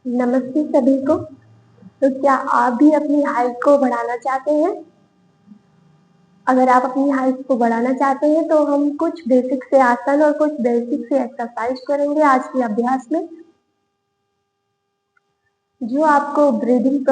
नमस्ते सभी को। तो क्या आप भी अपनी हाइट को बढ़ाना चाहते हैं? अगर आप अपनी हाइट को बढ़ाना चाहते हैं तो हम कुछ बेसिक से आसन और कुछ बेसिक से एक्सरसाइज करेंगे आज के अभ्यास में, जो आपको ब्रीदिंग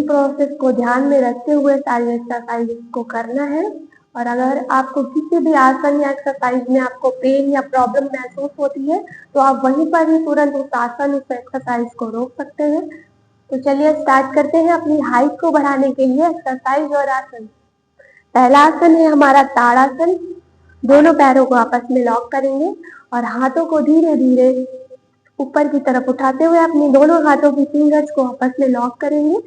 प्रोसेस को ध्यान में रखते हुए सारी एक्सरसाइज को करना है। और अगर आपको किसी भी आसन या एक्सरसाइज में आपको पेन या प्रॉब्लम महसूस होती है तो आप वहीं पर ही तुरंत उस एक्सरसाइज को रोक सकते हैं। तो चलिए स्टार्ट करते हैं अपनी हाइट को बढ़ाने के लिए एक्सरसाइज और आसन। पहला आसन है हमारा ताड़ासन। दोनों पैरों को आपस में लॉक करेंगे और हाथों को धीरे धीरे ऊपर की तरफ उठाते हुए अपने दोनों हाथों की फिंगर्स को आपस में लॉक करेंगे।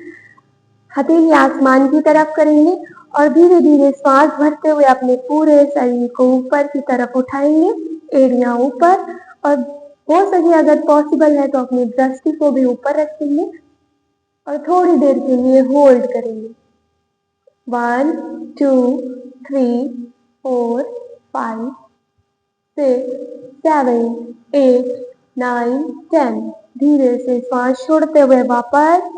हथेली आसमान की तरफ करेंगे और धीरे धीरे श्वास भरते हुए अपने पूरे शरीर को ऊपर की तरफ उठाएंगे, एड़ियां ऊपर, और हो सके अगर पॉसिबल है तो अपनी दृष्टि को भी ऊपर रखेंगे और थोड़ी देर के लिए होल्ड करेंगे। 1 2 3 4 5 6 7 8 9 10। धीरे से श्वास छोड़ते हुए वापस।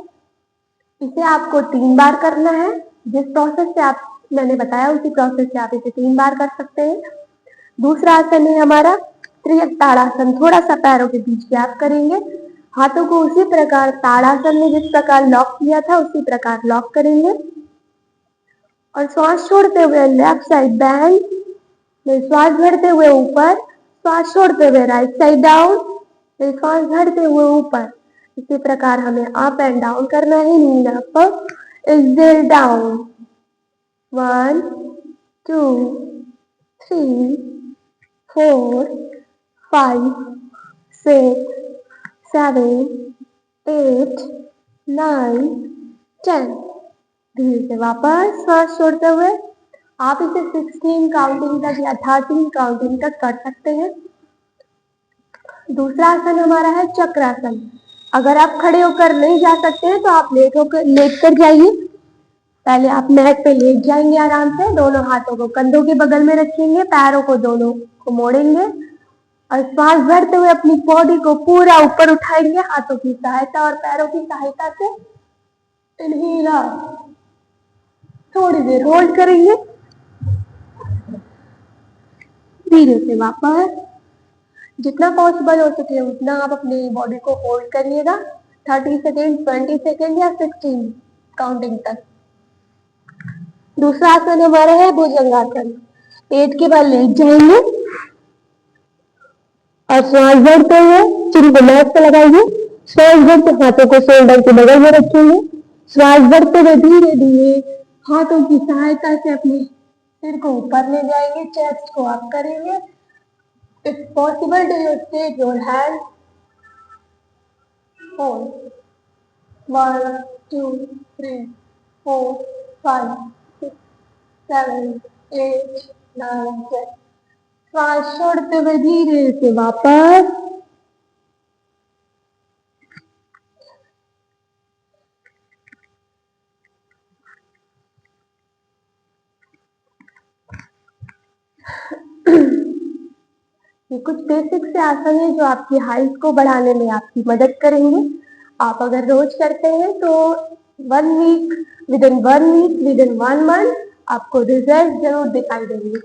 इसे आपको 3 बार करना है। जिस प्रोसेस से मैंने बताया उसी प्रोसेस से आप इसे 3 बार कर सकते हैं। दूसरा आसन है हमारा त्रियक ताड़ासन। थोड़ा सा पैरों के बीच गैप करेंगे, हाथों को उसी प्रकार ताड़ासन में जिस प्रकार लॉक किया था उसी प्रकार लॉक करेंगे और श्वास छोड़ते हुए लेफ्ट साइड बैंड में श्वास भरते हुए ऊपर, श्वास छोड़ते हुए राइट साइड डाउन, फिर श्वास भरते हुए ऊपर। इसी प्रकार हमें अप एंड डाउन करना है। नील अप, एक्सहेल डाउन। 1 2 3 4 5 6 7 8 9 10। धीरे से वापस श्वास छोड़ते हुए। आप इसे 16 काउंटिंग तक या 13 काउंटिंग तक कर सकते हैं। दूसरा आसन हमारा है चक्रासन। अगर आप खड़े होकर नहीं जा सकते हैं तो आप लेट कर जाइए। पहले आप मैट पे लेट जाएंगे आराम से, दोनों हाथों को कंधों के बगल में रखेंगे, पैरों को दोनों को मोड़ेंगे और श्वास भरते हुए अपनी बॉडी को पूरा ऊपर उठाएंगे हाथों की सहायता और पैरों की सहायता से। इनहेल, थोड़ी देर होल्ड करेंगे, धीरे से वापस। जितना पॉसिबल हो सके उतना आप अपनी बॉडी को होल्ड करिएगा, 30 सेकेंड, 20 सेकेंड या 16 काउंटिंग तक। दूसरा आसन हमारा है भुजंगासन। पेट के बल लेट जाएंगे और श्वास भरते हुए चिन को मैट पे लगाइए। श्वास भरते हाथों को शोल्डर के बगल में रखेंगे। श्वास भरते हुए धीरे धीरे हाथों की सहायता से अपने सिर को ऊपर ले जाएंगे, चेस्ट को अप करेंगे। It's possible to you take your hand, hold 1 2 3 4 5 6 7 8 9 10। श्वास छोड़ते हुए धीरे से वापस। ये कुछ बेसिक से आसन है जो आपकी हाइट को बढ़ाने में आपकी मदद करेंगे। आप अगर रोज करते हैं तो विद इन 1 मंथ आपको रिजल्ट जरूर दिखाई देंगे।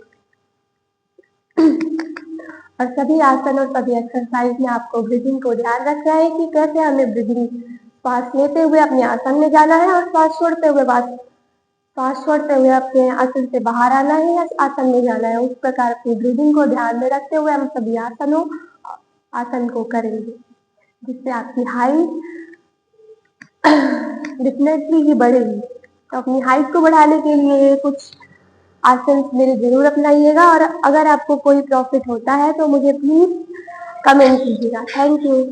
और सभी आसन और सभी एक्सरसाइज में आपको ब्रीदिंग को ध्यान रखना है कि कैसे हमें ब्रीदिंग श्वास लेते हुए अपने आसन में जाना है और श्वास छोड़ते हुए अपने आसन से बाहर आना है या आसन में जाना है। उस प्रकार अपनी ब्रीदिंग को ध्यान में रखते हुए हम सभी आसन को करेंगे, जिससे आपकी हाइट डेफिनेटली ही बढ़ेगी। तो अपनी हाइट को बढ़ाने के लिए कुछ आसन मेरे जरूर अपनाइएगा और अगर आपको कोई प्रॉफिट होता है तो मुझे प्लीज कमेंट कीजिएगा। Thank you.